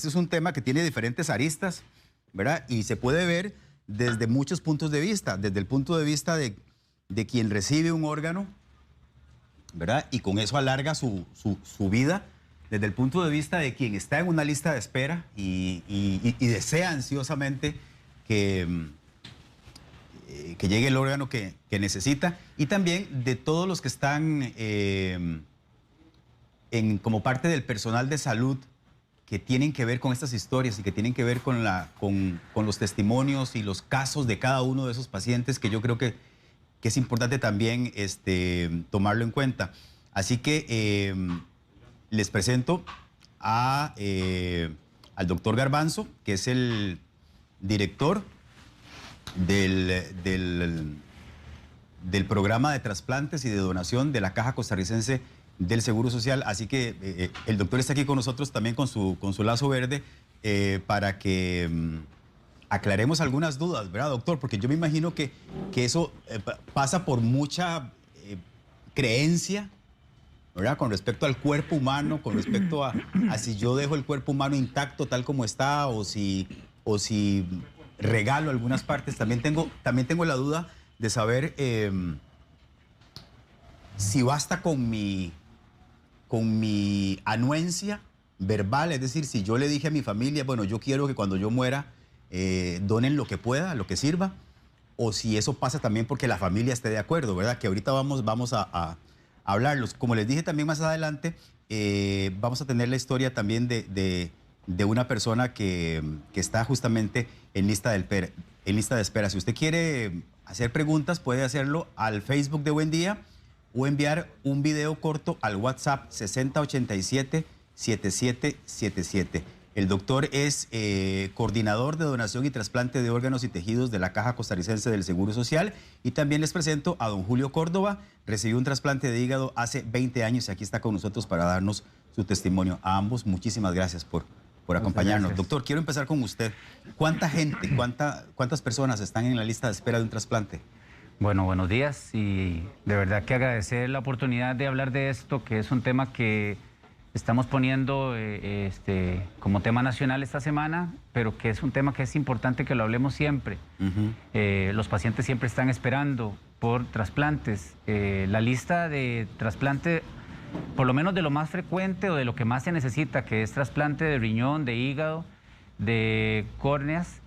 este es un tema que tiene diferentes aristas, ¿verdad? Y se puede ver desde muchos puntos de vista, desde el punto de vista de quien recibe un órgano, ¿verdad? Y con eso alarga su vida, desde el punto de vista de quien está en una lista de espera y desea ansiosamente que llegue el órgano que necesita, y también de todos los que están como parte del personal de salud que tienen que ver con estas historias y que tienen que ver con los testimonios y los casos de cada uno de esos pacientes, que yo creo que es importante también tomarlo en cuenta. Así que les presento al doctor Garbanzo, que es el director del programa de trasplantes y de donación de la Caja Costarricense del Seguro Social. Así que el doctor está aquí con nosotros también con su lazo verde para que aclaremos algunas dudas, ¿verdad, doctor? Porque yo me imagino que eso pasa por mucha creencia, ¿verdad? Con respecto al cuerpo humano, con respecto a si yo dejo el cuerpo humano intacto tal como está o si regalo algunas partes. También tengo la duda de saber si basta con mi anuencia verbal, es decir, si yo le dije a mi familia, bueno, yo quiero que cuando yo muera donen lo que pueda, lo que sirva, o si eso pasa también porque la familia esté de acuerdo, ¿verdad? Que ahorita vamos a hablarlos. Como les dije también más adelante, vamos a tener la historia también de una persona que está justamente en lista de espera. Si usted quiere hacer preguntas, puede hacerlo al Facebook de Buen Día o enviar un video corto al WhatsApp 6087-7777. El doctor es coordinador de donación y trasplante de órganos y tejidos de la Caja Costarricense del Seguro Social. Y también les presento a don Julio Córdoba. Recibió un trasplante de hígado hace 20 años y aquí está con nosotros para darnos su testimonio. A ambos, muchísimas gracias por acompañarnos. Gracias. Doctor, quiero empezar con usted. ¿Cuánta gente, cuántas personas están en la lista de espera de un trasplante? Bueno, buenos días y de verdad que agradecer la oportunidad de hablar de esto, que es un tema que estamos poniendo como tema nacional esta semana, pero que es un tema que es importante que lo hablemos siempre. Los pacientes siempre están esperando por trasplantes. La lista de trasplante, por lo menos de lo más frecuente o de lo que más se necesita, que es trasplante de riñón, de hígado, de córneas,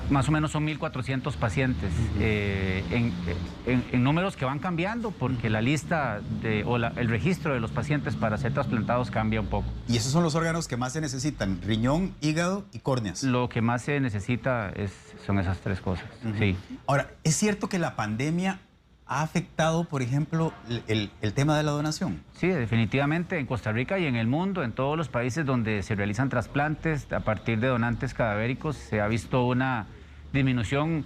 más o menos son 1.400 pacientes, en números que van cambiando porque la lista el registro de los pacientes para ser trasplantados cambia un poco. ¿Y esos son los órganos que más se necesitan? Riñón, hígado y córneas. Lo que más se necesita son esas tres cosas, sí. Ahora, ¿es cierto que la pandemia ha afectado, por ejemplo, el tema de la donación? Sí, definitivamente en Costa Rica y en el mundo, en todos los países donde se realizan trasplantes a partir de donantes cadavéricos, se ha visto una disminución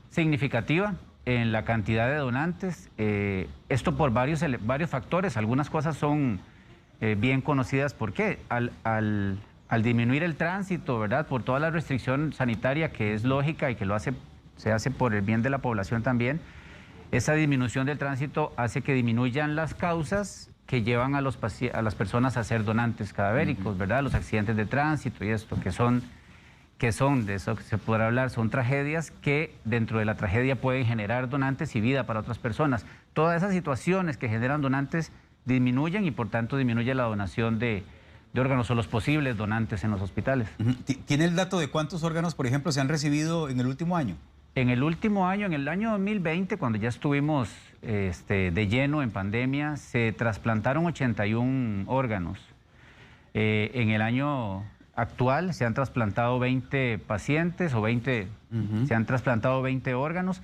significativa en la cantidad de donantes. Esto por varios factores. Algunas cosas son bien conocidas. ¿Por qué? Al disminuir el tránsito, ¿verdad? Por toda la restricción sanitaria que es lógica y que se hace por el bien de la población también. Esa disminución del tránsito hace que disminuyan las causas que llevan a las personas a ser donantes cadavéricos, ¿verdad? Los accidentes de tránsito y esto, que son, de eso que se podrá hablar, son tragedias que dentro de la tragedia pueden generar donantes y vida para otras personas. Todas esas situaciones que generan donantes disminuyen y por tanto disminuye la donación de órganos o los posibles donantes en los hospitales. ¿Tiene el dato de cuántos órganos, por ejemplo, se han recibido en el último año? En el último año, en el año 2020, cuando ya estuvimos de lleno en pandemia, se trasplantaron 81 órganos. En el año actual se han trasplantado 20 pacientes se han trasplantado 20 órganos,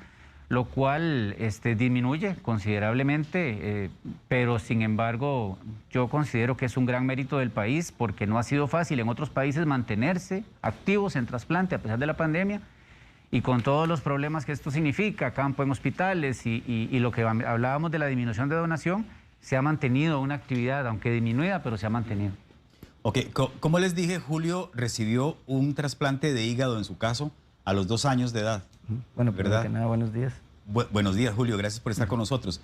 lo cual disminuye considerablemente, pero sin embargo yo considero que es un gran mérito del país porque no ha sido fácil en otros países mantenerse activos en trasplante a pesar de la pandemia. Y con todos los problemas que esto significa, campo en hospitales y lo que hablábamos de la disminución de donación, se ha mantenido una actividad, aunque disminuida, pero se ha mantenido. Ok, como les dije, Julio recibió un trasplante de hígado en su caso a los 2 años de edad. Bueno, ¿verdad? primero que nada, buenos días. Buenos días, Julio, gracias por estar con nosotros.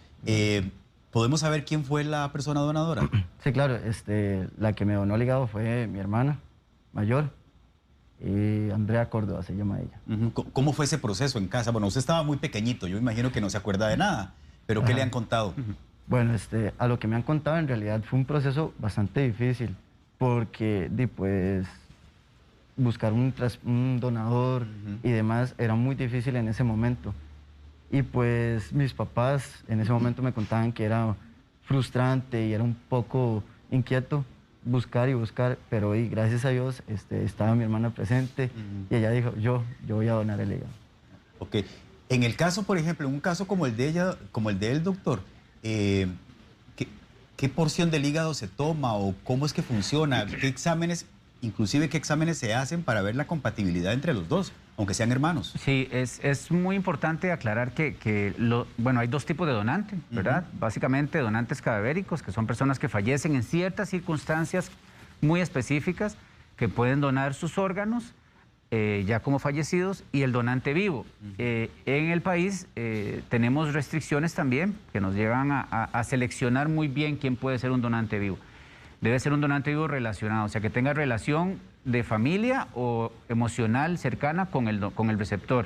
¿Podemos saber quién fue la persona donadora? Sí, claro, la que me donó el hígado fue mi hermana mayor, y Andrea Córdoba se llama ella. ¿Cómo fue ese proceso en casa? Bueno, usted estaba muy pequeñito, yo imagino que no se acuerda de nada, pero ¿qué le han contado? Bueno, a lo que me han contado en realidad fue un proceso bastante difícil, porque pues buscar un donador y demás era muy difícil en ese momento. Y pues mis papás en ese momento me contaban que era frustrante y era un poco inquieto buscar y buscar, pero gracias a Dios estaba mi hermana presente y ella dijo, yo voy a donar el hígado. Ok. En el caso, por ejemplo, en un caso como el de ella, como el del doctor, ¿qué porción del hígado se toma o cómo es que funciona? ¿Qué exámenes, inclusive qué exámenes se hacen para ver la compatibilidad entre los dos, aunque sean hermanos? Sí, es muy importante aclarar que bueno, hay dos tipos de donantes, ¿verdad? Básicamente donantes cadavéricos, que son personas que fallecen en ciertas circunstancias muy específicas, que pueden donar sus órganos ya como fallecidos, y el donante vivo. En el país tenemos restricciones también que nos llevan a seleccionar muy bien quién puede ser un donante vivo. Debe ser un donante vivo relacionado, o sea, que tenga relación de familia o emocional cercana con el receptor.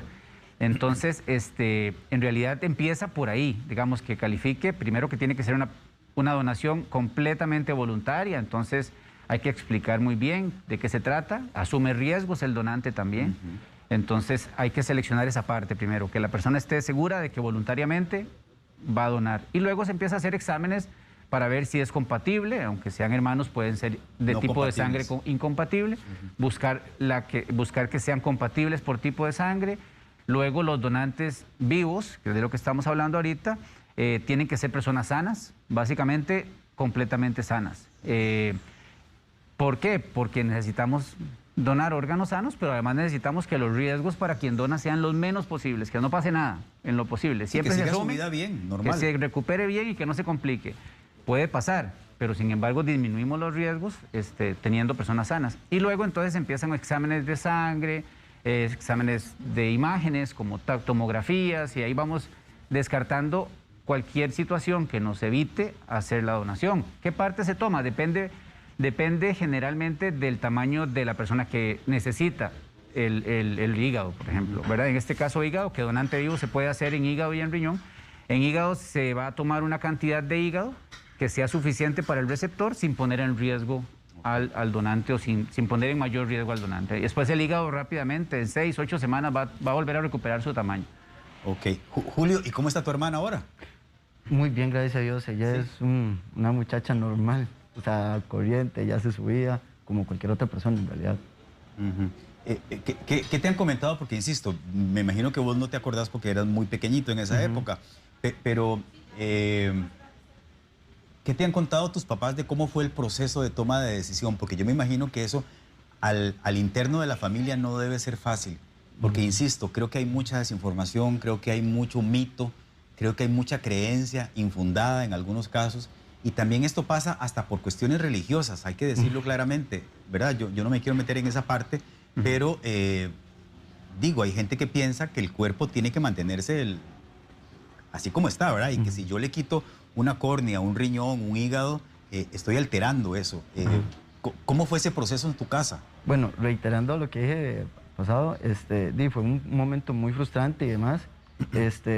Entonces, en realidad empieza por ahí, digamos, que califique, primero que tiene que ser una donación completamente voluntaria, entonces hay que explicar muy bien de qué se trata, asume riesgos el donante también, entonces hay que seleccionar esa parte primero, que la persona esté segura de que voluntariamente va a donar. Y luego se empieza a hacer exámenes para ver si es compatible, aunque sean hermanos, pueden ser de no tipo de sangre compatibles. Incompatible, buscar que sean compatibles por tipo de sangre. Luego los donantes vivos, que es de lo que estamos hablando ahorita, tienen que ser personas sanas, básicamente completamente sanas. ¿Por qué? Porque necesitamos donar órganos sanos, pero además necesitamos que los riesgos para quien dona sean los menos posibles, que no pase nada en lo posible. Siempre que se siga su asume vida bien, normal. que se recupere bien y que no se complique. Puede pasar, pero sin embargo disminuimos los riesgos teniendo personas sanas. Y luego entonces empiezan exámenes de sangre, exámenes de imágenes como tomografías, y ahí vamos descartando cualquier situación que nos evite hacer la donación. ¿Qué parte se toma? Depende generalmente del tamaño de la persona que necesita el hígado, por ejemplo, ¿verdad? En este caso hígado, que donante vivo se puede hacer en hígado y en riñón. En hígado se va a tomar una cantidad de hígado que sea suficiente para el receptor sin poner en riesgo al donante o sin poner en mayor riesgo al donante. Y después el hígado rápidamente, en 6, 8 semanas, va a volver a recuperar su tamaño. Ok. Julio, ¿y cómo está tu hermana ahora? Muy bien, gracias a Dios. Ella es una muchacha normal, o sea, corriente, ya hace su vida como cualquier otra persona en realidad. ¿Qué te han comentado? Porque, insisto, me imagino que vos no te acordás porque eras muy pequeñito en esa época, pero ¿qué te han contado tus papás de cómo fue el proceso de toma de decisión? Porque yo me imagino que eso al interno de la familia no debe ser fácil, porque, insisto, creo que hay mucha desinformación, creo que hay mucho mito, creo que hay mucha creencia infundada en algunos casos, y también esto pasa hasta por cuestiones religiosas, hay que decirlo claramente, ¿verdad? Yo no me quiero meter en esa parte, pero digo, hay gente que piensa que el cuerpo tiene que mantenerse así como está, ¿verdad? Y que si yo le quito una córnea, un riñón, un hígado, estoy alterando eso. ¿Cómo fue ese proceso en tu casa? Bueno, reiterando lo que dije pasado, fue un momento muy frustrante y demás.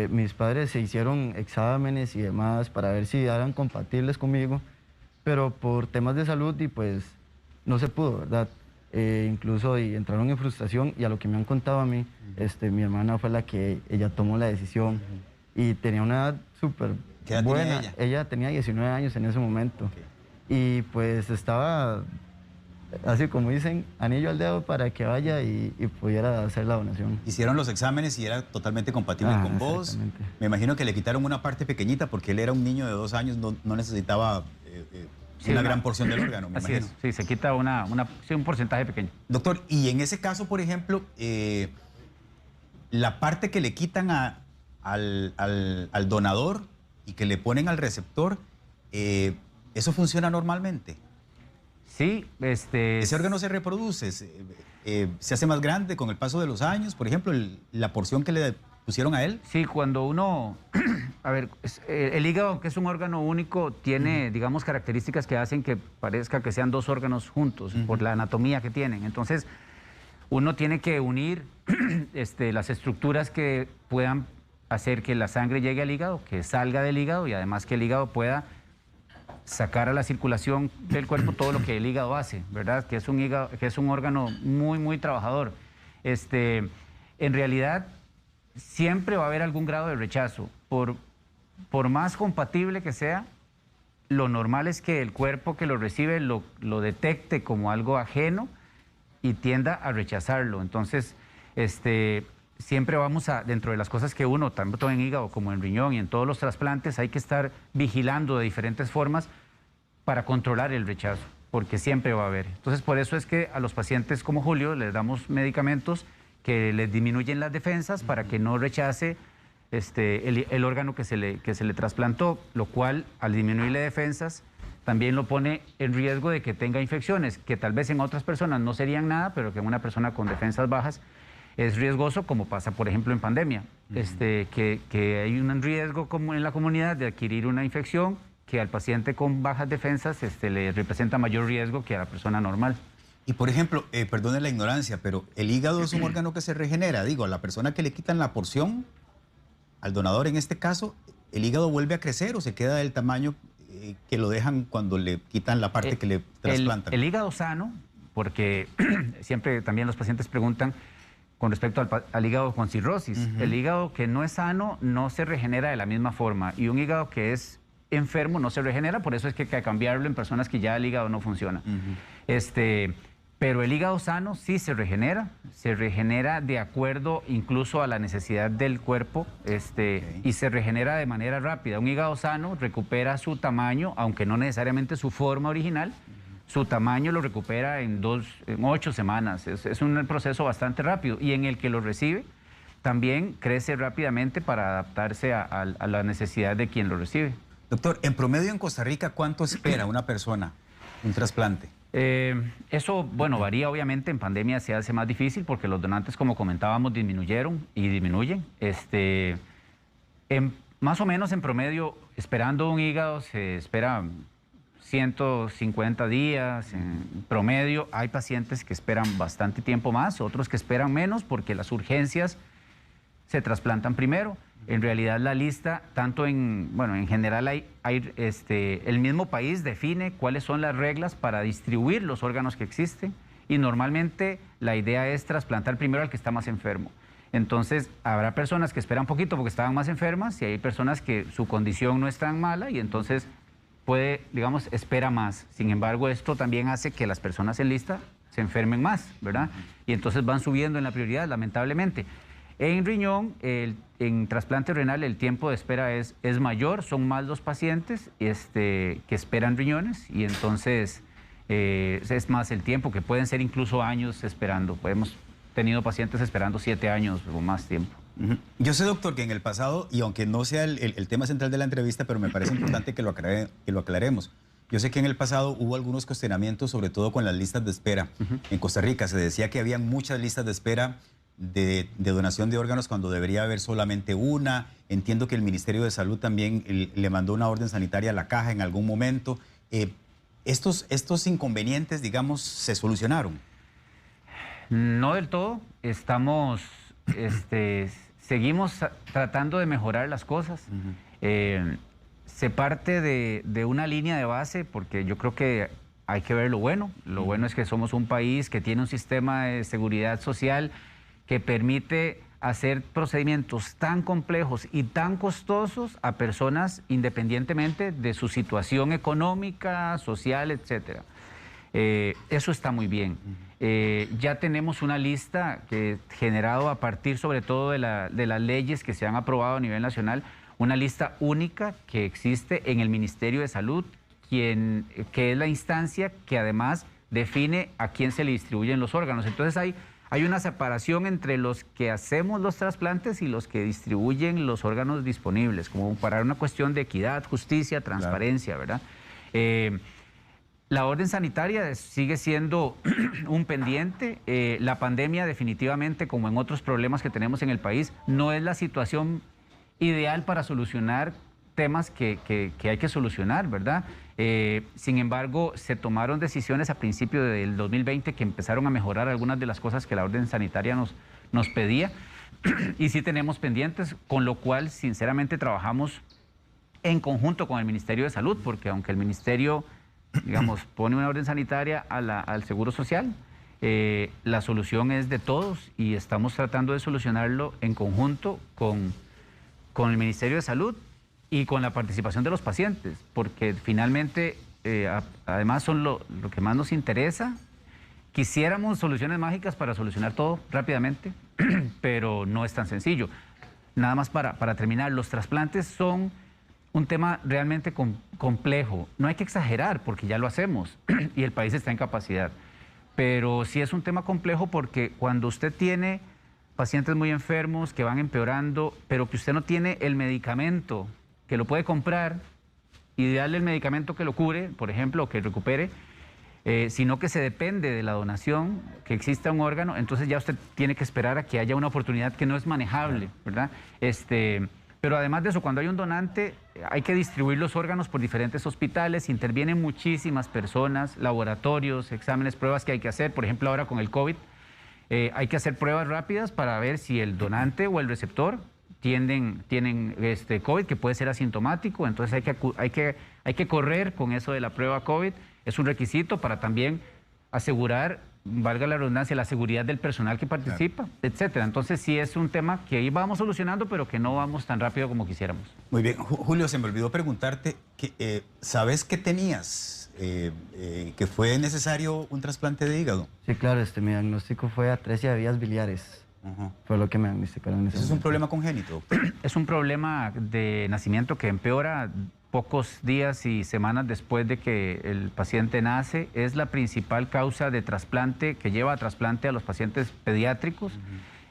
Mis padres se hicieron exámenes y demás para ver si eran compatibles conmigo, pero por temas de salud pues no se pudo, ¿verdad? Incluso entraron en frustración, y a lo que me han contado a mí, mi hermana fue la que ella tomó la decisión y tenía una edad súper buena. Tenía ella? Ella tenía 19 años en ese momento. Okay. Y pues estaba, así como dicen, anillo al dedo para que vaya y pudiera hacer la donación. Hicieron los exámenes y era totalmente compatible con vos. Me imagino que le quitaron una parte pequeñita porque él era un niño de 2 años, no necesitaba una gran porción del órgano, me imagino. Sí, se quita un porcentaje pequeño. Doctor, y en ese caso, por ejemplo, la parte que le quitan al donador y que le ponen al receptor, ¿eso funciona normalmente? Sí, ¿Ese órgano se reproduce? ¿Se hace más grande con el paso de los años? Por ejemplo, la porción que le pusieron a él. Sí, cuando uno A ver, el hígado, que es un órgano único, tiene, digamos, características que hacen que parezca que sean dos órganos juntos, por la anatomía que tienen. Entonces, uno tiene que unir las estructuras que puedan hacer que la sangre llegue al hígado, que salga del hígado y además que el hígado pueda sacar a la circulación del cuerpo todo lo que el hígado hace, ¿verdad? Que es un hígado, que es un órgano muy, muy trabajador. En realidad, siempre va a haber algún grado de rechazo. Por más compatible que sea, lo normal es que el cuerpo que lo recibe lo detecte como algo ajeno y tienda a rechazarlo. Entonces, siempre vamos a, dentro de las cosas que uno, tanto en hígado como en riñón y en todos los trasplantes, hay que estar vigilando de diferentes formas para controlar el rechazo, porque siempre va a haber. Entonces, por eso es que a los pacientes como Julio les damos medicamentos que les disminuyen las defensas para que no rechace el órgano que se le trasplantó, lo cual, al disminuirle defensas, también lo pone en riesgo de que tenga infecciones, que tal vez en otras personas no serían nada, pero que en una persona con defensas bajas es riesgoso, como pasa, por ejemplo, en pandemia, que hay un riesgo como en la comunidad de adquirir una infección que al paciente con bajas defensas le representa mayor riesgo que a la persona normal. Y por ejemplo, perdone la ignorancia, pero el hígado es un órgano que se regenera. Digo, a la persona que le quitan la porción, al donador en este caso, ¿el hígado vuelve a crecer o se queda del tamaño que lo dejan cuando le quitan la parte que le trasplantan? El hígado sano, porque siempre también los pacientes preguntan con respecto al hígado con cirrosis. El hígado que no es sano no se regenera de la misma forma y un hígado que es enfermo no se regenera, por eso es que hay que cambiarlo en personas que ya el hígado no funciona. Pero el hígado sano sí se regenera de acuerdo incluso a la necesidad del cuerpo, y se regenera de manera rápida. Un hígado sano recupera su tamaño, aunque no necesariamente su forma original, su tamaño lo recupera en 8 semanas. Es un proceso bastante rápido y en el que lo recibe también crece rápidamente para adaptarse a la necesidad de quien lo recibe. Doctor, en promedio en Costa Rica, ¿cuánto espera una persona un trasplante? Eso, bueno, varía obviamente. En pandemia se hace más difícil porque los donantes, como comentábamos, disminuyeron y disminuyen. Más o menos en promedio, esperando un hígado, se espera 150 días en promedio. Hay pacientes que esperan bastante tiempo más, otros que esperan menos porque las urgencias se trasplantan primero. En realidad la lista, en general el mismo país define cuáles son las reglas para distribuir los órganos que existen y normalmente la idea es trasplantar primero al que está más enfermo. Entonces habrá personas que esperan poquito porque estaban más enfermas y hay personas que su condición no es tan mala y entonces espera más. Sin embargo, esto también hace que las personas en lista se enfermen más, ¿verdad? Y entonces van subiendo en la prioridad, lamentablemente. En riñón, en trasplante renal, el tiempo de espera es mayor, son más los pacientes que esperan riñones y entonces es más el tiempo, que pueden ser incluso años esperando. Hemos tenido pacientes esperando 7 años o más tiempo. Yo sé, doctor, que en el pasado, y aunque no sea el tema central de la entrevista, pero me parece importante que lo aclaremos. Yo sé que en el pasado hubo algunos cuestionamientos, sobre todo con las listas de espera. En Costa Rica se decía que había muchas listas de espera de donación de órganos cuando debería haber solamente una. Entiendo que el Ministerio de Salud también le mandó una orden sanitaria a la caja en algún momento. ¿Estos inconvenientes, digamos, se solucionaron? No del todo. Seguimos tratando de mejorar las cosas. Se parte de una línea de base porque yo creo que hay que ver lo bueno. Lo bueno es que somos un país que tiene un sistema de seguridad social que permite hacer procedimientos tan complejos y tan costosos a personas independientemente de su situación económica, social, etcétera. Eso está muy bien. Ya tenemos una lista que generado a partir sobre todo de las leyes que se han aprobado a nivel nacional, una lista única que existe en el Ministerio de Salud, que es la instancia que además define a quién se le distribuyen los órganos. Entonces hay una separación entre los que hacemos los trasplantes y los que distribuyen los órganos disponibles, como para una cuestión de equidad, justicia, transparencia, ¿verdad? La orden sanitaria sigue siendo un pendiente. La pandemia definitivamente, como en otros problemas que tenemos en el país, no es la situación ideal para solucionar temas que hay que solucionar, ¿verdad? Sin embargo, se tomaron decisiones a principios del 2020 que empezaron a mejorar algunas de las cosas que la orden sanitaria nos pedía y sí tenemos pendientes, con lo cual sinceramente trabajamos en conjunto con el Ministerio de Salud, porque aunque el Ministerio, digamos, pone una orden sanitaria al Seguro Social, la solución es de todos y estamos tratando de solucionarlo en conjunto con el Ministerio de Salud y con la participación de los pacientes, porque finalmente, además son lo que más nos interesa. Quisiéramos soluciones mágicas para solucionar todo rápidamente, pero no es tan sencillo. Nada más para terminar, los trasplantes son un tema realmente complejo. No hay que exagerar porque ya lo hacemos y el país está en capacidad. Pero sí es un tema complejo porque cuando usted tiene pacientes muy enfermos que van empeorando, pero que usted no tiene el medicamento que lo puede comprar y darle el medicamento que lo cure, por ejemplo, o que recupere, sino que se depende de la donación, que exista un órgano, entonces ya usted tiene que esperar a que haya una oportunidad que no es manejable, ¿verdad? Pero además de eso, cuando hay un donante, hay que distribuir los órganos por diferentes hospitales, intervienen muchísimas personas, laboratorios, exámenes, pruebas que hay que hacer, por ejemplo, ahora con el COVID, hay que hacer pruebas rápidas para ver si el donante o el receptor tienen COVID, que puede ser asintomático, entonces hay que correr con eso de la prueba COVID, es un requisito para también asegurar, valga la redundancia, la seguridad del personal que participa, claro, etcétera. Entonces sí es un tema que ahí vamos solucionando, pero que no vamos tan rápido como quisiéramos. Muy bien. Julio, se me olvidó preguntarte, ¿sabes qué tenías? ¿Que fue necesario un trasplante de hígado? Sí, claro, mi diagnóstico fue atresia de vías biliares. Fue lo que me diagnosticaron. ¿Eso es un problema congénito, doctor? Es un problema de nacimiento que empeora pocos días y semanas después de que el paciente nace. Es la principal causa de trasplante que lleva a trasplante a los pacientes pediátricos.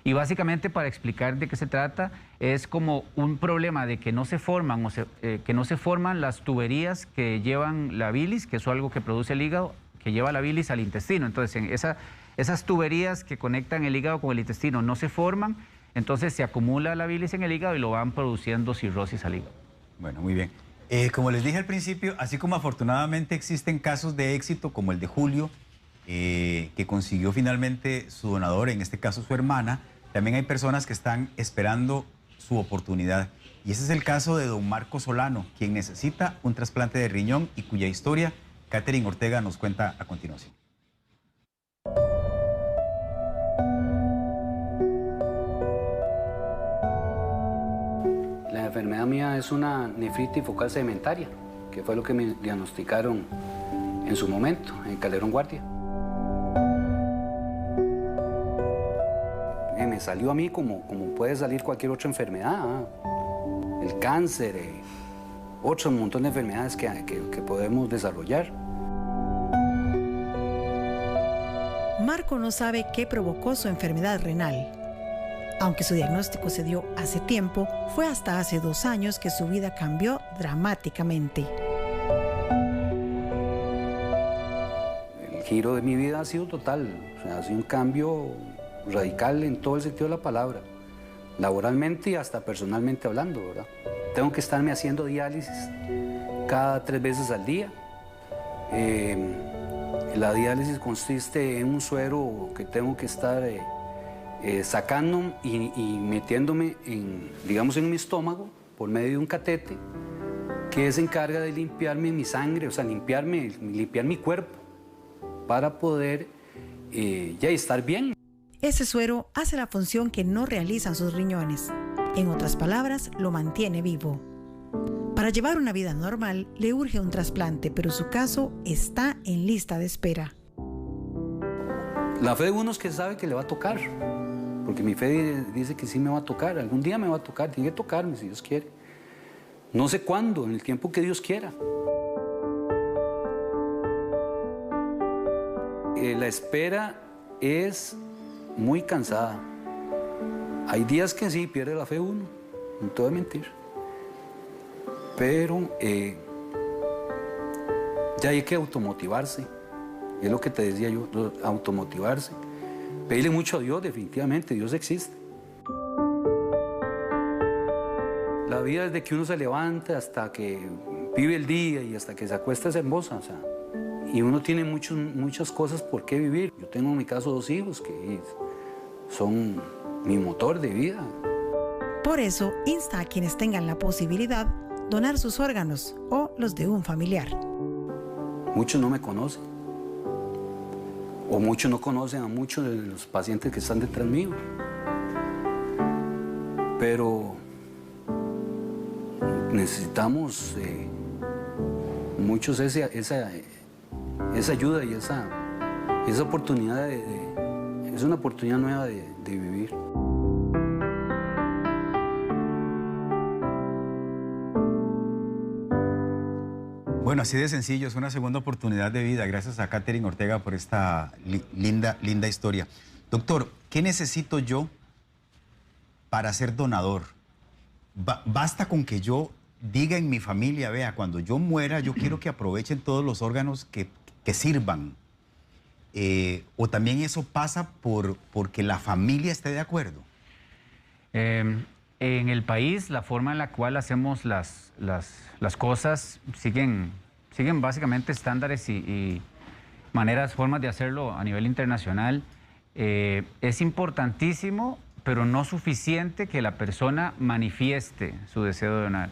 Y básicamente, para explicar de qué se trata, es como un problema de que no se forman que no se forman las tuberías que llevan la bilis, que es algo que produce el hígado, que lleva la bilis al intestino. Entonces, esas tuberías que conectan el hígado con el intestino no se forman, entonces se acumula la bilis en el hígado y lo van produciendo cirrosis al hígado. Bueno, muy bien. Como les dije al principio, así como afortunadamente existen casos de éxito como el de Julio, que consiguió finalmente su donador, en este caso su hermana, también hay personas que están esperando su oportunidad. Y ese es el caso de don Marco Solano, quien necesita un trasplante de riñón y cuya historia Catherine Ortega nos cuenta a continuación. La enfermedad mía es una nefritis focal sedimentaria, que fue lo que me diagnosticaron en su momento, en Calderón Guardia. Me salió a mí como puede salir cualquier otra enfermedad, el cáncer, otro montón de enfermedades que podemos desarrollar. Marco no sabe qué provocó su enfermedad renal. Aunque su diagnóstico se dio hace tiempo, fue hasta hace 2 años que su vida cambió dramáticamente. El giro de mi vida ha sido total, o sea, ha sido un cambio radical en todo el sentido de la palabra, laboralmente y hasta personalmente hablando, ¿verdad? Tengo que estarme haciendo diálisis cada 3 veces al día. La diálisis consiste en un suero que tengo que estar sacando y metiéndome digamos, en mi estómago por medio de un catete que se encarga de limpiarme mi sangre, o sea, limpiar mi cuerpo para poder ya estar bien. Ese suero hace la función que no realizan sus riñones. En otras palabras, lo mantiene vivo. Para llevar una vida normal, le urge un trasplante, pero su caso está en lista de espera. La fe de uno es que sabe que le va a tocar, porque mi fe dice que sí me va a tocar, algún día me va a tocar, tiene que tocarme si Dios quiere. No sé cuándo, en el tiempo que Dios quiera. La espera es muy cansada. Hay días que sí pierde la fe uno, no te voy a mentir. Pero ya hay que automotivarse. Es lo que te decía yo, automotivarse. Pedirle mucho a Dios, definitivamente, Dios existe. vida desde que uno se levanta hasta que vive el día y hasta que se acuesta es hermosa, o sea, y uno tiene muchas cosas por qué vivir. Yo tengo en mi caso 2 hijos que son mi motor de vida. Por eso, insta a quienes tengan la posibilidad donar sus órganos o los de un familiar. Muchos no me conocen, o muchos no conocen a muchos de los pacientes que están detrás mío. Pero necesitamos muchos esa ayuda y esa oportunidad es una oportunidad nueva de vivir. Bueno, así de sencillo, es una segunda oportunidad de vida. Gracias a Katherine Ortega por esta linda historia. Doctor, ¿qué necesito yo para ser donador? Basta con que yo diga en mi familia, vea, cuando yo muera, yo quiero que aprovechen todos los órganos que sirvan. O también eso pasa porque la familia esté de acuerdo. En el país, la forma en la cual hacemos las cosas siguen básicamente estándares y formas de hacerlo a nivel internacional. Es importantísimo, pero no suficiente que la persona manifieste su deseo de donar.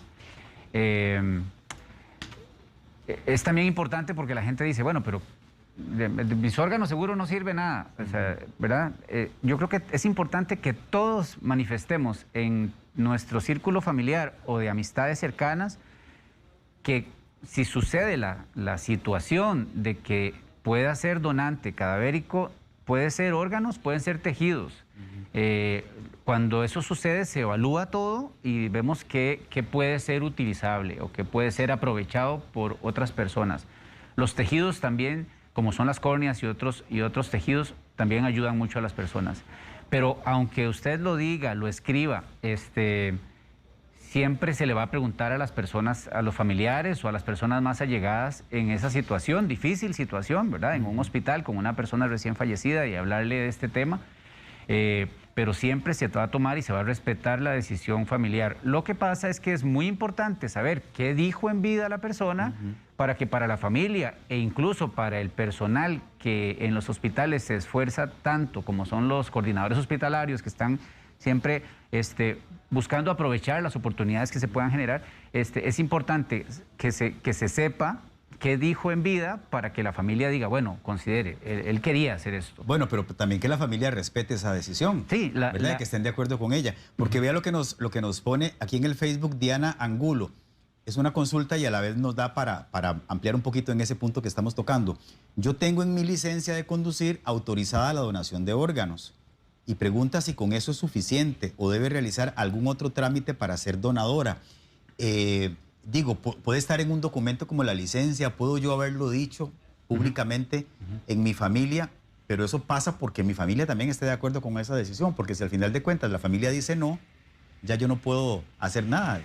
Es también importante porque la gente dice, bueno, pero de mis órganos seguro no sirve nada, o sea, ¿verdad? Yo creo que es importante que todos manifestemos en nuestro círculo familiar o de amistades cercanas que si sucede la situación de que pueda ser donante cadavérico, puede ser órganos, pueden ser tejidos. Cuando eso sucede se evalúa todo y vemos qué puede ser utilizable o qué puede ser aprovechado por otras personas. Los tejidos también, como son las córneas y otros tejidos, también ayudan mucho a las personas. Pero aunque usted lo diga, lo escriba, siempre se le va a preguntar a las personas, a los familiares o a las personas más allegadas en esa situación, difícil situación, ¿verdad? En un hospital con una persona recién fallecida y hablarle de este tema. Pero siempre se va a tomar y se va a respetar la decisión familiar. Lo que pasa es que es muy importante saber qué dijo en vida la persona para que para la familia e incluso para el personal que en los hospitales se esfuerza tanto, como son los coordinadores hospitalarios que están siempre buscando aprovechar las oportunidades que se puedan generar, es importante que se sepa qué dijo en vida para que la familia diga, bueno, considere, él quería hacer esto. Bueno, pero también que la familia respete esa decisión, sí, ¿verdad? Que estén de acuerdo con ella. Porque vea lo que nos pone aquí en el Facebook Diana Angulo. Es una consulta y a la vez nos da para ampliar un poquito en ese punto que estamos tocando. Yo tengo en mi licencia de conducir autorizada la donación de órganos y pregunta si con eso es suficiente o debe realizar algún otro trámite para ser donadora. Digo, puede estar en un documento como la licencia, puedo yo haberlo dicho públicamente en mi familia, pero eso pasa porque mi familia también esté de acuerdo con esa decisión, porque si al final de cuentas la familia dice no, ya yo no puedo hacer nada.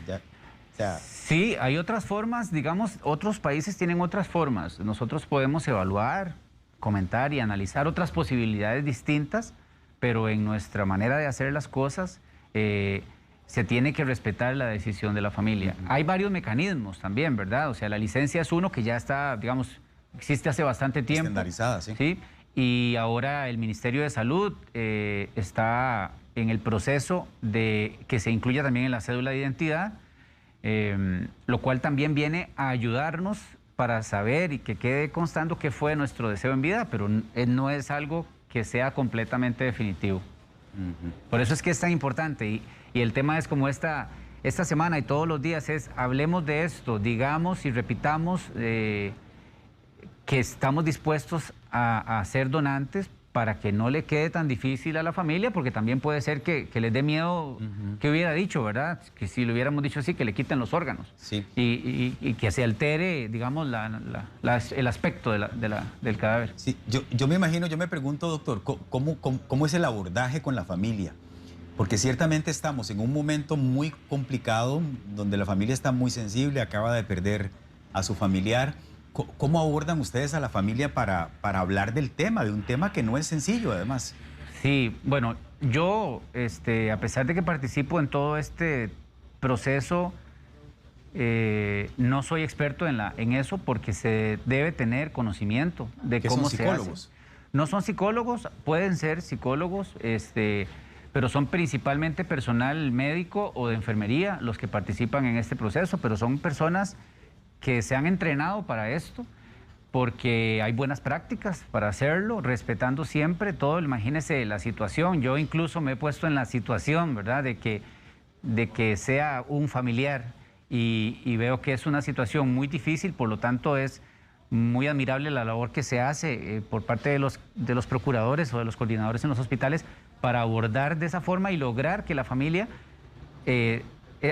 Sí, hay otras formas, digamos, otros países tienen otras formas. Nosotros podemos evaluar, comentar y analizar otras posibilidades distintas, pero en nuestra manera de hacer las cosas se tiene que respetar la decisión de la familia. Hay varios mecanismos también, ¿verdad? O sea, la licencia es uno que ya está, digamos, existe hace bastante tiempo. Estandarizada, sí. ¿Sí? Y ahora el Ministerio de Salud está en el proceso de que se incluya también en la cédula de identidad, lo cual también viene a ayudarnos para saber y que quede constando qué fue nuestro deseo en vida, pero no es algo que sea completamente definitivo. Por eso es que es tan importante y el tema es como esta semana y todos los días es hablemos de esto, digamos y repitamos que estamos dispuestos a ser donantes para que no le quede tan difícil a la familia, porque también puede ser que les dé miedo que hubiera dicho, ¿verdad? Que si le hubiéramos dicho así, que le quiten los órganos. Sí. Y que se altere, digamos, el aspecto del cadáver. Sí, yo me imagino, yo me pregunto, doctor, ¿cómo es el abordaje con la familia? Porque ciertamente estamos en un momento muy complicado, donde la familia está muy sensible, acaba de perder a su familiar. ¿Cómo abordan ustedes a la familia para hablar del tema, de un tema que no es sencillo, además? Sí, bueno, yo, a pesar de que participo en todo este proceso, no soy experto en eso porque se debe tener conocimiento de cómo se hace. No son psicólogos, pueden ser psicólogos, pero son principalmente personal médico o de enfermería los que participan en este proceso, pero son personas que se han entrenado para esto, porque hay buenas prácticas para hacerlo, respetando siempre todo. Imagínese la situación, yo incluso me he puesto en la situación, ¿verdad?, de que sea un familiar y veo que es una situación muy difícil, por lo tanto es muy admirable la labor que se hace por parte de los procuradores o de los coordinadores en los hospitales para abordar de esa forma y lograr que la familia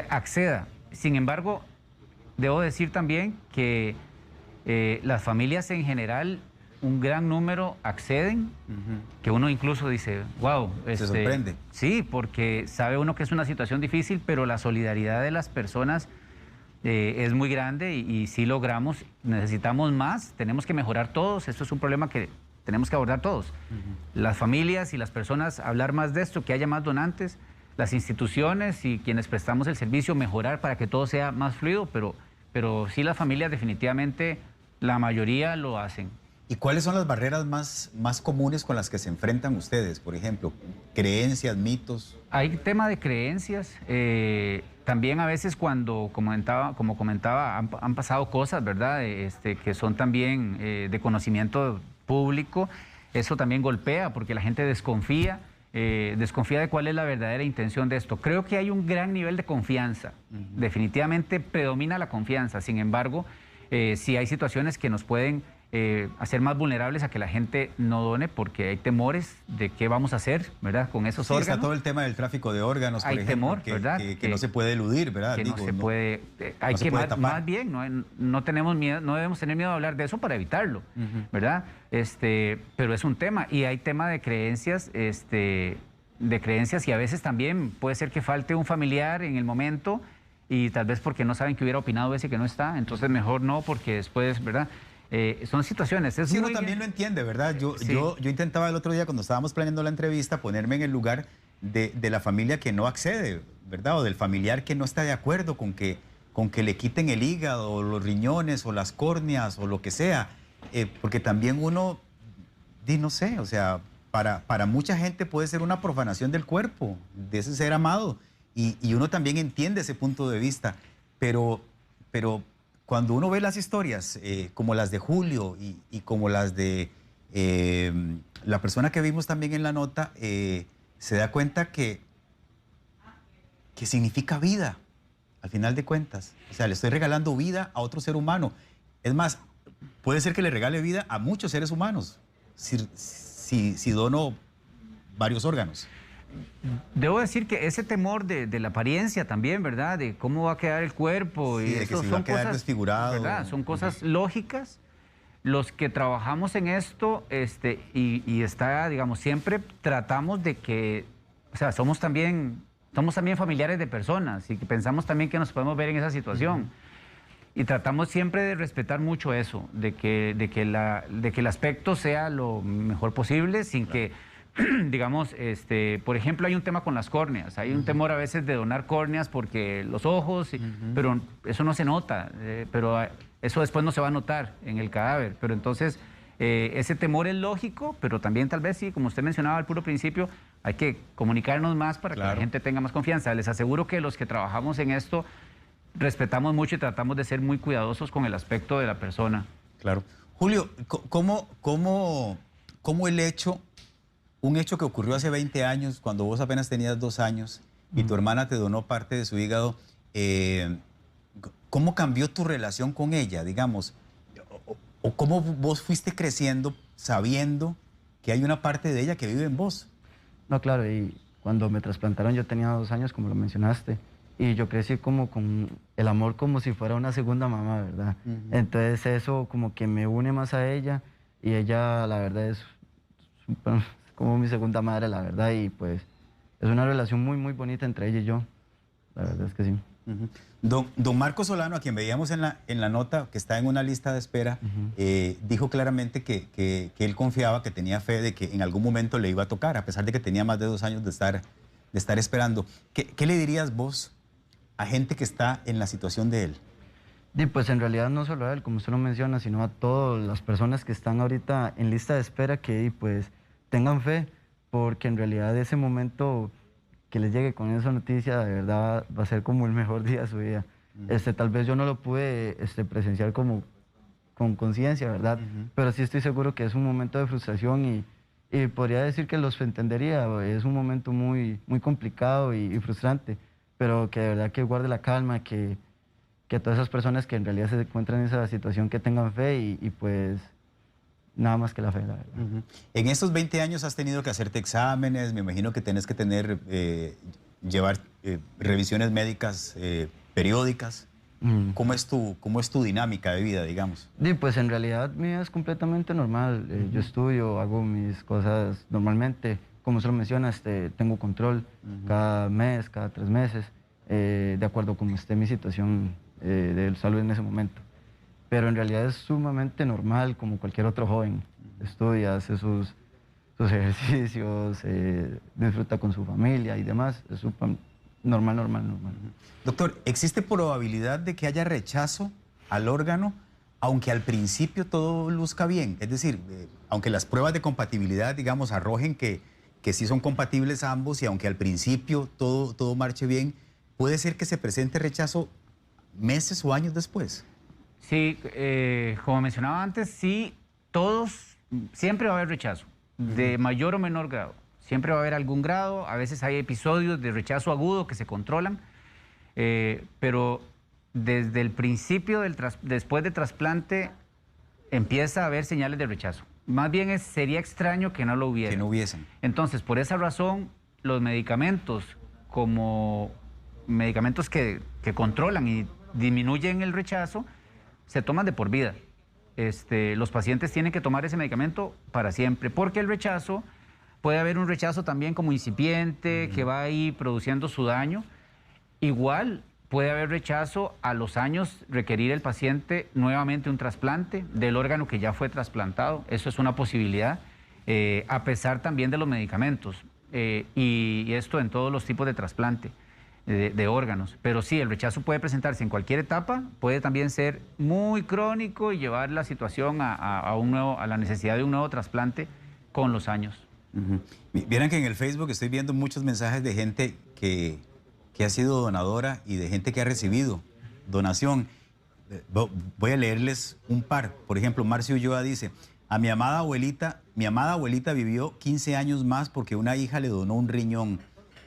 acceda. Sin embargo, debo decir también que las familias en general, un gran número acceden, que uno incluso dice, wow. Se sorprende. Sí, porque sabe uno que es una situación difícil, pero la solidaridad de las personas es muy grande y sí logramos, necesitamos más, tenemos que mejorar todos, esto es un problema que tenemos que abordar todos. Las familias y las personas, hablar más de esto, que haya más donantes, las instituciones y quienes prestamos el servicio, mejorar para que todo sea más fluido, pero sí las familias definitivamente, la mayoría lo hacen. ¿Y cuáles son las barreras más comunes con las que se enfrentan ustedes? Por ejemplo, creencias, mitos. Hay tema de creencias. También a veces como comentaba, han pasado cosas, ¿verdad? Que son también de conocimiento público. Eso también golpea porque la gente desconfía de cuál es la verdadera intención de esto. Creo que hay un gran nivel de confianza. Definitivamente predomina la confianza. Sin embargo, sí hay situaciones que nos pueden hacer más vulnerables a que la gente no done porque hay temores de qué vamos a hacer, ¿verdad? Con esos órganos. Está todo el tema del tráfico de órganos, por ejemplo, temor, ¿verdad? Que no se puede eludir, ¿verdad? Que no se puede, hay que más bien, no tenemos miedo, no debemos tener miedo de hablar de eso para evitarlo, ¿verdad? Pero es un tema y hay tema de creencias, y a veces también puede ser que falte un familiar en el momento y tal vez porque no saben que hubiera opinado ese que no está, entonces mejor no porque después, ¿verdad? Son situaciones. Sí, uno también lo entiende, ¿verdad? Yo intentaba el otro día, cuando estábamos planeando la entrevista, ponerme en el lugar de la familia que no accede, ¿verdad? O del familiar que no está de acuerdo con que le quiten el hígado, o los riñones, o las córneas, o lo que sea. Porque también uno, no sé, o sea, para mucha gente puede ser una profanación del cuerpo, de ese ser amado. Y uno también entiende ese punto de vista. Pero cuando uno ve las historias, como las de Julio y como las de la persona que vimos también en la nota, se da cuenta que significa vida, al final de cuentas. O sea, le estoy regalando vida a otro ser humano. Es más, puede ser que le regale vida a muchos seres humanos si dono varios órganos. Debo decir que ese temor de la apariencia también, ¿verdad? De cómo va a quedar el cuerpo. Sí, y de eso que se va a quedar cosas, desfigurado. ¿verdad? Son cosas lógicas. Los que trabajamos en esto digamos, siempre tratamos de que, o sea, somos también familiares de personas y que pensamos también que nos podemos ver en esa situación. Y tratamos siempre de respetar mucho eso, de que el aspecto sea lo mejor posible, sin que, digamos, por ejemplo, hay un tema con las córneas. Hay un temor a veces de donar córneas porque los ojos, pero eso no se nota, pero eso después no se va a notar en el cadáver. Pero entonces, ese temor es lógico, pero también tal vez sí, como usted mencionaba al puro principio, hay que comunicarnos más para que la gente tenga más confianza. Les aseguro que los que trabajamos en esto respetamos mucho y tratamos de ser muy cuidadosos con el aspecto de la persona. Claro. Julio, ¿cómo un hecho que ocurrió hace 20 años, cuando vos apenas tenías 2 años y tu hermana te donó parte de su hígado, cómo cambió tu relación con ella, digamos? ¿O cómo vos fuiste creciendo sabiendo que hay una parte de ella que vive en vos? No, claro, y cuando me trasplantaron yo tenía 2 años, como lo mencionaste, y yo crecí como con el amor como si fuera una segunda mamá, ¿verdad? Entonces eso como que me une más a ella, y ella, la verdad, es como mi segunda madre, la verdad, y pues es una relación muy, muy bonita entre ella y yo. La verdad es que sí. Don Marco Solano, a quien veíamos en la nota, que está en una lista de espera, dijo claramente que él confiaba, que tenía fe de que en algún momento le iba a tocar, a pesar de que tenía más de 2 años de estar esperando. ¿Qué le dirías vos a gente que está en la situación de él? Y pues en realidad no solo a él, como usted lo menciona, sino a todas las personas que están ahorita en lista de espera, que pues tengan fe, porque en realidad ese momento que les llegue con esa noticia de verdad va a ser como el mejor día de su vida. Tal vez yo no lo pude presenciar como con conciencia, ¿verdad? Pero sí estoy seguro que es un momento de frustración y podría decir que los entendería. Es un momento muy, muy complicado y frustrante, pero que de verdad que guarde la calma, que todas esas personas que en realidad se encuentran en esa situación que tengan fe y pues nada más que la fe, la verdad. En estos 20 años has tenido que hacerte exámenes, me imagino que tenés que llevar revisiones médicas periódicas. ¿Cómo es tu dinámica de vida, digamos? Sí, pues en realidad mi vida es completamente normal. Yo estudio, hago mis cosas normalmente. Como usted lo menciona, tengo control cada mes, cada 3 meses, de acuerdo a cómo esté mi situación de salud en ese momento. Pero en realidad es sumamente normal, como cualquier otro joven. Estudia, hace sus ejercicios, disfruta con su familia y demás. Es normal. Doctor, ¿existe probabilidad de que haya rechazo al órgano, aunque al principio todo luzca bien? Es decir, aunque las pruebas de compatibilidad, digamos, arrojen que sí son compatibles ambos y aunque al principio todo marche bien, ¿puede ser que se presente rechazo meses o años después? Sí, como mencionaba antes, sí, siempre va a haber rechazo, de mayor o menor grado. Siempre va a haber algún grado, a veces hay episodios de rechazo agudo que se controlan, pero desde el principio, después de trasplante, empieza a haber señales de rechazo. Más bien sería extraño que no lo hubiera. Que no hubiesen. Entonces, por esa razón, los medicamentos, como medicamentos que controlan y disminuyen el rechazo, se toman de por vida. Los pacientes tienen que tomar ese medicamento para siempre, porque el rechazo, puede haber un rechazo también como incipiente, que va ahí produciendo su daño. Igual puede haber rechazo a los años, requerir el paciente nuevamente un trasplante del órgano que ya fue trasplantado. Eso es una posibilidad, a pesar también de los medicamentos. Y esto en todos los tipos de trasplante de órganos. Pero sí, el rechazo puede presentarse en cualquier etapa, puede también ser muy crónico y llevar la situación a la necesidad de un nuevo trasplante con los años. Vieran que en el Facebook estoy viendo muchos mensajes de gente que ha sido donadora y de gente que ha recibido donación. Voy a leerles un par. Por ejemplo, Marcio Ulloa dice: mi amada abuelita vivió 15 años más porque una hija le donó un riñón.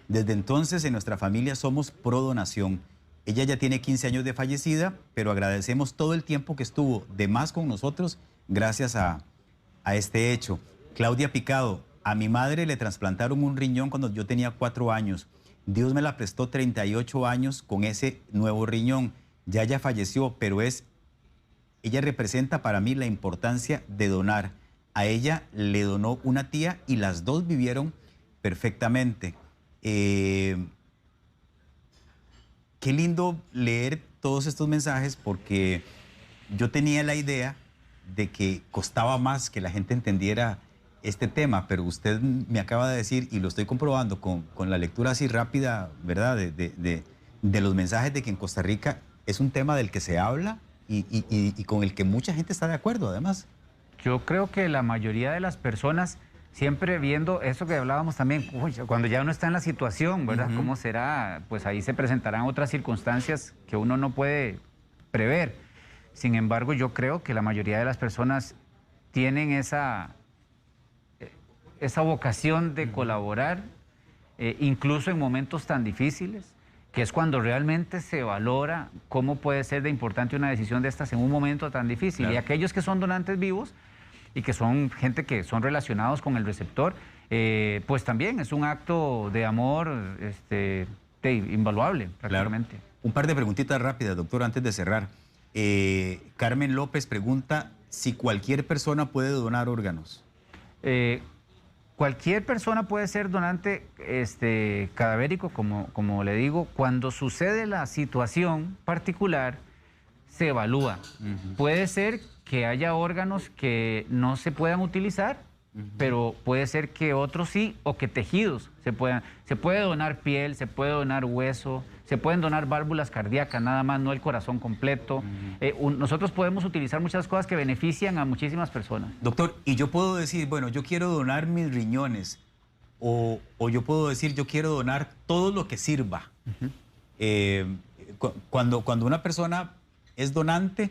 Desde entonces en nuestra familia somos pro donación. Ella ya tiene 15 años de fallecida, pero agradecemos todo el tiempo que estuvo de más con nosotros gracias a este hecho. Claudia Picado: a mi madre le trasplantaron un riñón cuando yo tenía 4 años. Dios me la prestó 38 años con ese nuevo riñón. Ya ella falleció, pero ella representa para mí la importancia de donar. A ella le donó una tía y las dos vivieron perfectamente. Qué lindo leer todos estos mensajes, porque yo tenía la idea de que costaba más que la gente entendiera este tema, pero usted me acaba de decir, y lo estoy comprobando con la lectura así rápida, ¿verdad?, de los mensajes, de que en Costa Rica es un tema del que se habla y con el que mucha gente está de acuerdo, además. Yo creo que la mayoría de las personas, siempre viendo eso que hablábamos también, cuando ya uno está en la situación, ¿verdad? ¿Cómo será? Pues ahí se presentarán otras circunstancias que uno no puede prever. Sin embargo, yo creo que la mayoría de las personas tienen esa vocación de colaborar, incluso en momentos tan difíciles, que es cuando realmente se valora cómo puede ser de importante una decisión de estas en un momento tan difícil. Claro. Y aquellos que son donantes vivos y que son gente que son relacionados con el receptor, pues también es un acto de amor invaluable, prácticamente. Claro. Un par de preguntitas rápidas, doctor, antes de cerrar. Carmen López pregunta si cualquier persona puede donar órganos. Cualquier persona puede ser donante cadavérico, como le digo. Cuando sucede la situación particular, se evalúa. Puede ser que haya órganos que no se puedan utilizar pero puede ser que otros sí, o que tejidos se puedan. Se puede donar piel, se puede donar hueso, se pueden donar válvulas cardíacas, nada más, no el corazón completo. Nosotros podemos utilizar muchas cosas que benefician a muchísimas personas. Doctor, y yo puedo decir, bueno, yo quiero donar mis riñones, o yo puedo decir, yo quiero donar todo lo que sirva. Cuando una persona es donante,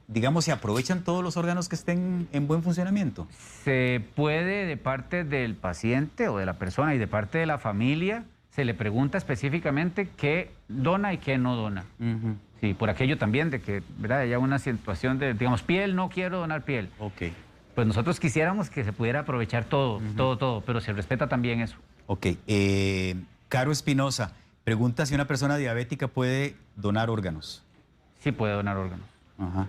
digamos, ¿se aprovechan todos los órganos que estén en buen funcionamiento? Se puede, de parte del paciente o de la persona y de parte de la familia, se le pregunta específicamente qué dona y qué no dona. Sí, por aquello también de que, ¿verdad?, haya una situación de, digamos, piel, no quiero donar piel. Ok. Pues nosotros quisiéramos que se pudiera aprovechar todo, todo, pero se respeta también eso. Ok. Caro Espinosa pregunta si una persona diabética puede donar órganos. Sí puede donar órganos. Ajá.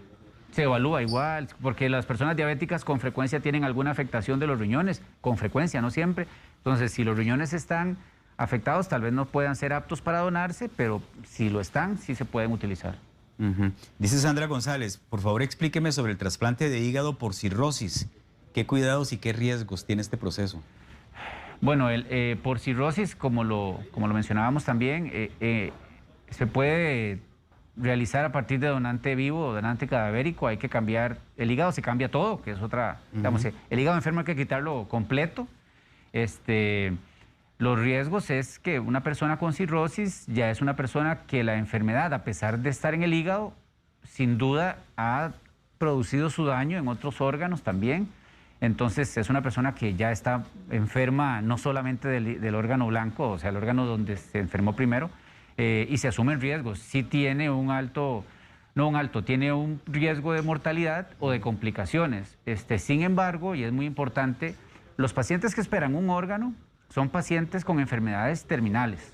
Se evalúa igual, porque las personas diabéticas con frecuencia tienen alguna afectación de los riñones, con frecuencia, no siempre. Entonces, si los riñones están afectados, tal vez no puedan ser aptos para donarse, pero si lo están, sí se pueden utilizar. Dice Sandra González, por favor explíqueme sobre el trasplante de hígado por cirrosis. ¿Qué cuidados y qué riesgos tiene este proceso? Bueno, por cirrosis, como lo mencionábamos también, se puede realizar a partir de donante vivo o donante cadavérico. Hay que cambiar el hígado, se cambia todo, que es otra, digamos, el hígado enfermo hay que quitarlo completo. Los riesgos es que una persona con cirrosis ya es una persona que la enfermedad, a pesar de estar en el hígado, sin duda ha producido su daño en otros órganos también. Entonces es una persona que ya está enferma no solamente del órgano blanco, o sea, el órgano donde se enfermó primero, y se asumen riesgos. Sí tiene tiene un riesgo de mortalidad o de complicaciones. Sin embargo, y es muy importante, los pacientes que esperan un órgano son pacientes con enfermedades terminales,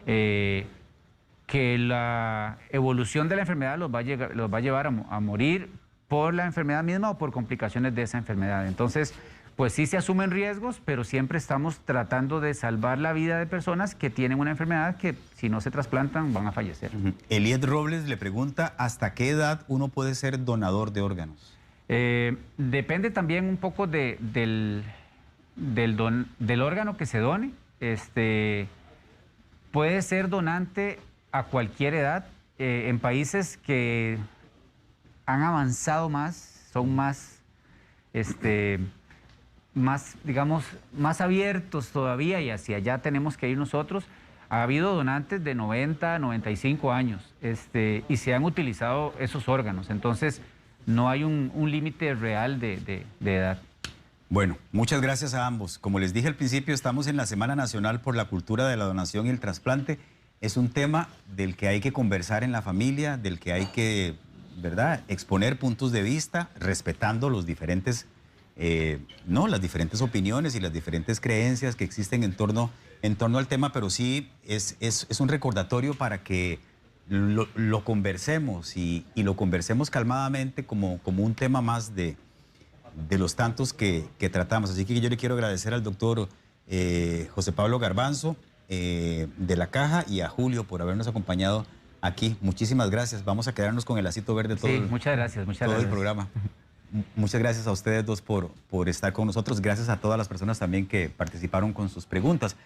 que la evolución de la enfermedad los va a llevar a morir por la enfermedad misma o por complicaciones de esa enfermedad. Entonces, pues sí se asumen riesgos, pero siempre estamos tratando de salvar la vida de personas que tienen una enfermedad que si no se trasplantan van a fallecer. Eliet Robles le pregunta, ¿hasta qué edad uno puede ser donador de órganos? Depende también un poco del órgano que se done. Puede ser donante a cualquier edad. En países que han avanzado más, son más, digamos, más abiertos todavía, y hacia allá tenemos que ir nosotros. Ha habido donantes de 90, 95 años y se han utilizado esos órganos. Entonces, no hay un límite real de edad. Bueno, muchas gracias a ambos. Como les dije al principio, estamos en la Semana Nacional por la Cultura de la Donación y el Trasplante. Es un tema del que hay que conversar en la familia, del que hay que, ¿verdad?, exponer puntos de vista, respetando los diferentes, las diferentes opiniones y las diferentes creencias que existen en torno al tema, pero sí es un recordatorio para que lo conversemos y lo conversemos calmadamente como un tema más de los tantos que tratamos. Así que yo le quiero agradecer al doctor José Pablo Garbanzo de la Caja y a Julio por habernos acompañado aquí. Muchísimas gracias. Vamos a quedarnos con el lacito verde todo, muchas gracias, el programa. Muchas gracias a ustedes dos por estar con nosotros. Gracias a todas las personas también que participaron con sus preguntas.